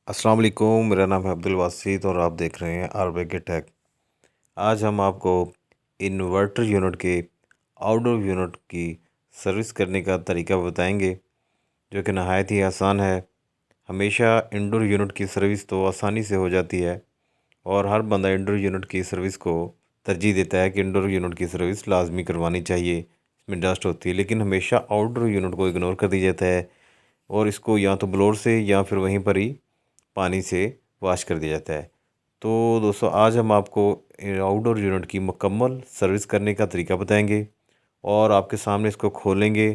अस्सलाम वालेकुम। मेरा नाम है अब्दुल वासित और आप देख रहे हैं आरबीके टेक। आज हम आपको इन्वर्टर यूनिट के आउटडोर यूनिट की सर्विस करने का तरीका बताएंगे, जो कि नहायत ही आसान है। हमेशा इंडोर यूनिट की सर्विस तो आसानी से हो जाती है और हर बंदा इंडोर यूनिट की सर्विस को तरजीह देता है कि इंडोर यूनिट की सर्विस लाजमी करवानी चाहिए, इसमें डस्ट होती है। लेकिन हमेशा आउटडोर यूनिट को इग्नोर कर दिया जाता है और इसको या तो ब्लोअर से या फिर वहीं पर ही पानी से वॉश कर दिया जाता है। तो दोस्तों, आज हम आपको आउटडोर यूनिट की मुकम्मल सर्विस करने का तरीका बताएंगे और आपके सामने इसको खोलेंगे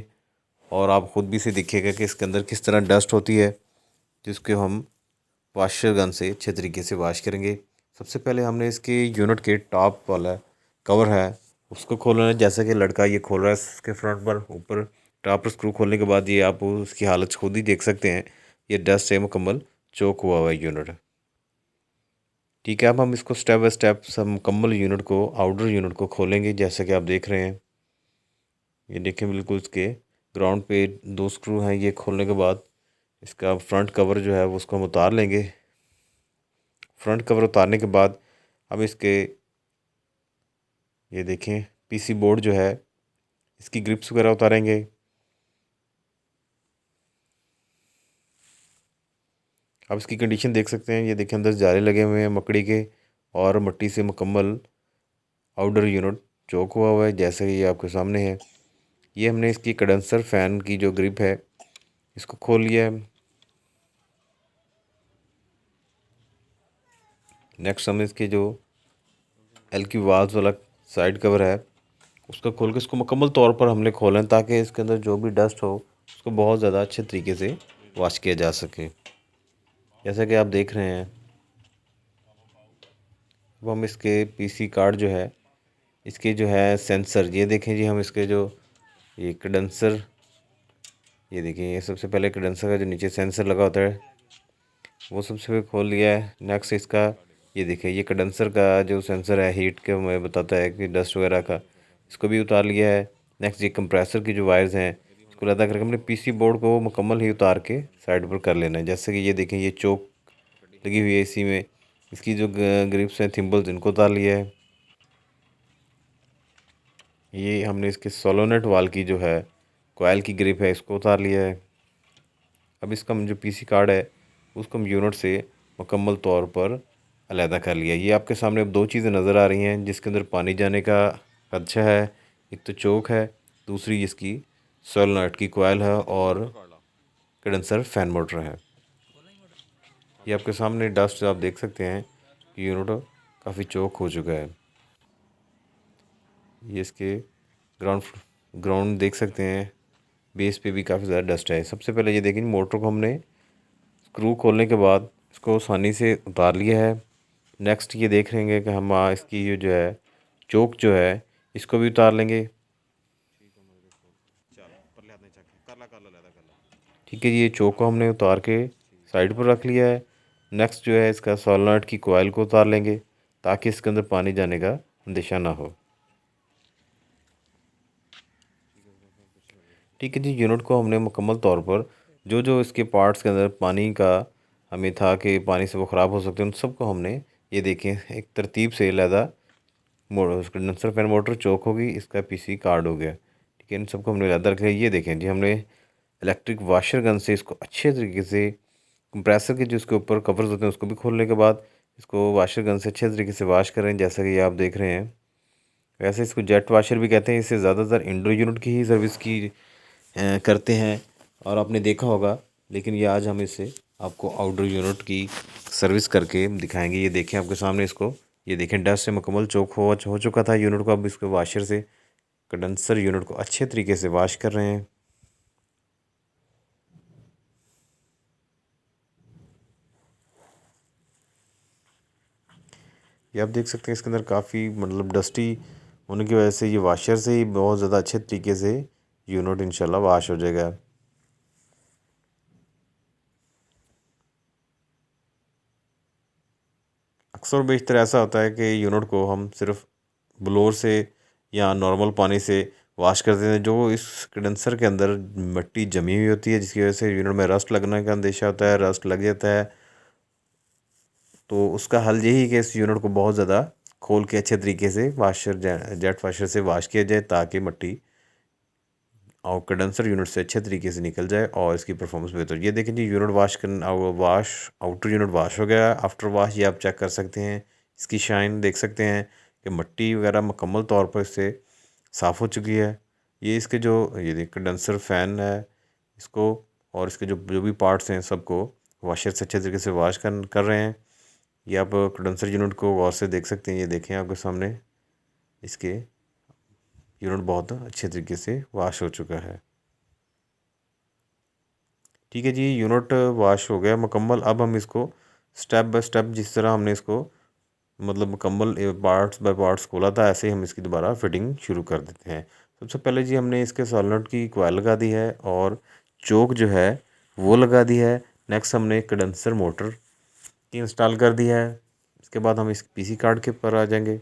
और आप ख़ुद भी इसे देखिएगा कि इसके अंदर किस तरह डस्ट होती है, जिसको हम वाशर गन से अच्छे तरीके से वॉश करेंगे। सबसे पहले हमने इसके यूनिट के टॉप वाला कवर है उसको खोलना है। जैसा कि लड़का ये खोल रहा है इसके फ्रंट पर, ऊपर टॉप पर स्क्रू खोलने के बाद ये आप उसकी हालत खुद ही देख सकते हैं। ये डस्ट से मुकम्मल चोक हुआ हुआ यूनिट है। ठीक है, अब हम इसको स्टेप बाय स्टेप सब मुकम्मल यूनिट को, आउटडोर यूनिट को खोलेंगे। जैसा कि आप देख रहे हैं, ये देखें बिल्कुल इसके ग्राउंड पे दो स्क्रू हैं। ये खोलने के बाद इसका फ्रंट कवर जो है वो उसको हम उतार लेंगे। फ्रंट कवर उतारने के बाद हम इसके, ये देखें, पीसी बोर्ड जो है इसकी ग्रिप्स वगैरह उतारेंगे। आप इसकी कंडीशन देख सकते हैं। ये देखें, अंदर जाले लगे हुए हैं मकड़ी के और मिट्टी से मुकम्मल आउटडोर यूनिट चौक हुआ हुआ है, जैसे कि ये आपके सामने है। ये हमने इसकी कंडेंसर फ़ैन की जो ग्रिप है इसको खोल लिया है। नेक्स्ट हम इसके जो एल की वाल्व वाला साइड कवर है उसको खोल के इसको मुकम्मल तौर पर हमने खोला है, ताकि इसके अंदर जो भी डस्ट हो उसको बहुत ज़्यादा अच्छे तरीके से वॉश किया जा सके। जैसा कि आप देख रहे हैं, अब हम इसके पीसी कार्ड जो है, इसके जो है सेंसर, ये देखें जी, हम इसके जो ये कंडेंसर, ये देखिए, ये सबसे पहले कंडेंसर का जो नीचे सेंसर लगा होता है वो सबसे खोल लिया है। नेक्स्ट इसका, ये देखिए, ये कंडेंसर का जो सेंसर है हीट के में बताता है कि डस्ट वगैरह का, इसको भी उतार लिया है। नेक्स्ट ये कंप्रेसर की जो वायर्स हैं इसको लगा करके हमने पीसी बोर्ड को मुकम्मल ही उतार के साइड पर कर लेना है। जैसे कि ये देखें, ये चोक लगी हुई है इसी में, इसकी जो ग्रिप्स हैं, थिम्बल्स, इनको उतार लिया है। ये हमने इसके सोलोनेट वाल की जो है कोयल की ग्रिप है इसको उतार लिया है। अब इसका जो पीसी कार्ड है उसको हम यूनिट से मुकम्मल तौर पर अलहदा कर लिया। ये आपके सामने अब दो चीज़ें नज़र आ रही हैं जिसके अंदर पानी जाने का खदशा है। एक तो चोक है, दूसरी इसकी सोलोनेट की कोयल है और कंडेंसर फैन मोटर है। ये आपके सामने डस्ट आप देख सकते हैं कि यूनिट काफ़ी चोक हो चुका है। ये इसके ग्राउंड ग्राउंड देख सकते हैं, बेस पे भी काफ़ी ज़्यादा डस्ट है। सबसे पहले ये देखें, मोटर को हमने स्क्रू खोलने के बाद इसको आसानी से उतार लिया है। नेक्स्ट ये देख लेंगे कि हम इसकी ये जो है चोक जो है इसको भी उतार लेंगे। ठीक है जी, ये चोक को हमने उतार के साइड पर रख लिया है। नेक्स्ट जो है इसका सोलनट की कोयल को उतार लेंगे ताकि इसके अंदर पानी जाने का अंदेशा ना हो। ठीक है जी, यूनिट को हमने मुकम्मल तौर पर जो जो इसके पार्ट्स के अंदर पानी का हमें था कि पानी से वो ख़राब हो सकते हैं, उन सबको हमने, ये देखें, एक तरतीब से लहदा कंडेंसर फैन मोटर चौक होगी, इसका पीसी कार्ड हो गया। ठीक है, इन सबको हमने लहदा रख लिया। ये देखें जी, हमने इलेक्ट्रिक वाशर गन से इसको अच्छे तरीके से, कंप्रेसर के जो इसके ऊपर कवर्स होते हैं उसको भी खोलने के बाद इसको वाशर गन से अच्छे तरीके से वाश करें, जैसा कि ये आप देख रहे हैं। वैसे इसको जेट वाशर भी कहते हैं। इससे ज़्यादातर इंडोर यूनिट की ही सर्विस की करते हैं और आपने देखा होगा, लेकिन ये आज हम इसे आपको आउटडोर यूनिट की सर्विस करके दिखाएंगे। ये देखें आपके सामने इसको, ये देखें, डस्ट से मुकम्मल चोक हो चुका था यूनिट को। अब इसको वाशर से कंडेंसर यूनिट को अच्छे तरीके से वाश कर रहे हैं। ये आप देख सकते हैं इसके अंदर काफ़ी मतलब डस्टी होने की वजह से ये वाशर से ही बहुत ज़्यादा अच्छे तरीके से यूनिट इंशाल्लाह वाश हो जाएगा। अक्सर बेशतर ऐसा होता है कि यूनिट को हम सिर्फ ब्लोअर से या नॉर्मल पानी से वॉश कर देते हैं। जो इस कंडेंसर के अंदर मिट्टी जमी हुई होती है जिसकी वजह से यूनिट में रस्ट लगने का अंदेशा होता है, रस्ट लग जाता है तो उसका हल यही है कि इस यूनिट को बहुत ज़्यादा खोल के अच्छे तरीके से वाशर जेट वाशर से वाश किया जाए, ताकि मिट्टी और कंडेंसर यूनिट से अच्छे तरीके से निकल जाए और इसकी परफॉर्मेंस बेहतर। ये देखें जी, यूनिट वाश करना, वाश आउटर यूनिट वाश हो गया। आफ्टर वाश ये आप चेक कर सकते हैं, इसकी शाइन देख सकते हैं कि मिट्टी वगैरह मुकम्मल तौर पर इससे साफ़ हो चुकी है। ये इसके जो ये देख कंडेंसर फ़ैन है इसको, और इसके जो जो भी पार्ट्स हैं सबको वाशर से अच्छे तरीके से वाश कर रहे हैं। ये आप कंडेंसर यूनिट को गौर से देख सकते हैं। ये देखें आपके सामने इसके यूनिट बहुत अच्छे तरीके से वाश हो चुका है। ठीक है जी, यूनिट वाश हो गया मुकम्मल। अब हम इसको स्टेप बाय स्टेप, जिस तरह हमने इसको मतलब मुकम्मल पार्ट्स बाय पार्ट्स खोला था, ऐसे ही हम इसकी दोबारा फिटिंग शुरू कर देते हैं। सबसे पहले जी हमने इसके सॉलिनोइड की कॉइल लगा दी है और चोक जो है वो लगा दी है। नेक्स्ट हमने कंडेंसर मोटर की इंस्टॉल कर दी है। इसके बाद हम इस पीसी कार्ड के ऊपर आ जाएंगे।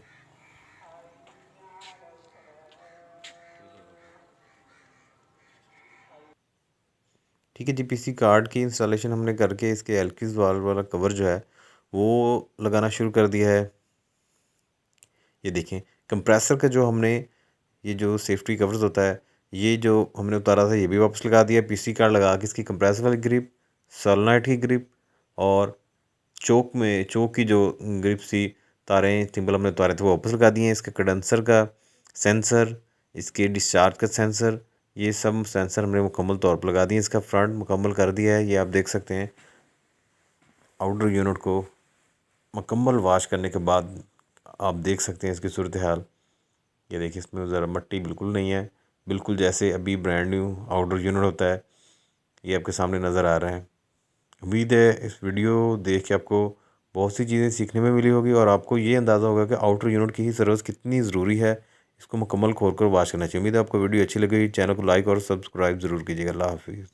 ठीक है जी, पीसी कार्ड की इंस्टॉलेशन हमने करके इसके एल्किस वाल्व वाला कवर जो है वो लगाना शुरू कर दिया है। ये देखें कंप्रेसर का जो हमने ये जो सेफ्टी कवर्स होता है, ये जो हमने उतारा था ये भी वापस लगा दिया। पीसी कार्ड लगा के इसकी कंप्रेसर वाली ग्रिप, सोलेनोइड की ग्रिप और चोक की जो ग्रिप सी तारें थिम्बल हमने उतारे थे वो वापस लगा दिए हैं। इसके कंडेंसर का सेंसर, इसके डिस्चार्ज का सेंसर, ये सब सेंसर हमने मुकम्मल तौर पर लगा दिए। इसका फ्रंट मुकम्मल कर दिया है। ये आप देख सकते हैं। आउटर यूनिट को मुकम्मल वाश करने के बाद आप देख सकते हैं इसकी सूरत हाल। ये देखिए, इसमें ज़रा मिट्टी बिल्कुल नहीं है, बिल्कुल जैसे अभी ब्रांड न्यू आउटर यूनिट होता है। ये आपके सामने नज़र आ रहा है। उम्मीद है इस वीडियो देख के आपको बहुत सी चीज़ें सीखने में मिली होगी और आपको ये अंदाज़ा होगा कि आउटर यूनिट की ही सर्विस कितनी ज़रूरी है। इसको मुकम्मल खोल कर वाश करना चाहिए। उम्मीद है आपको वीडियो अच्छी लगी। चैनल को लाइक और सब्सक्राइब ज़रूर कीजिएगा। अल्लाह हाफिज़।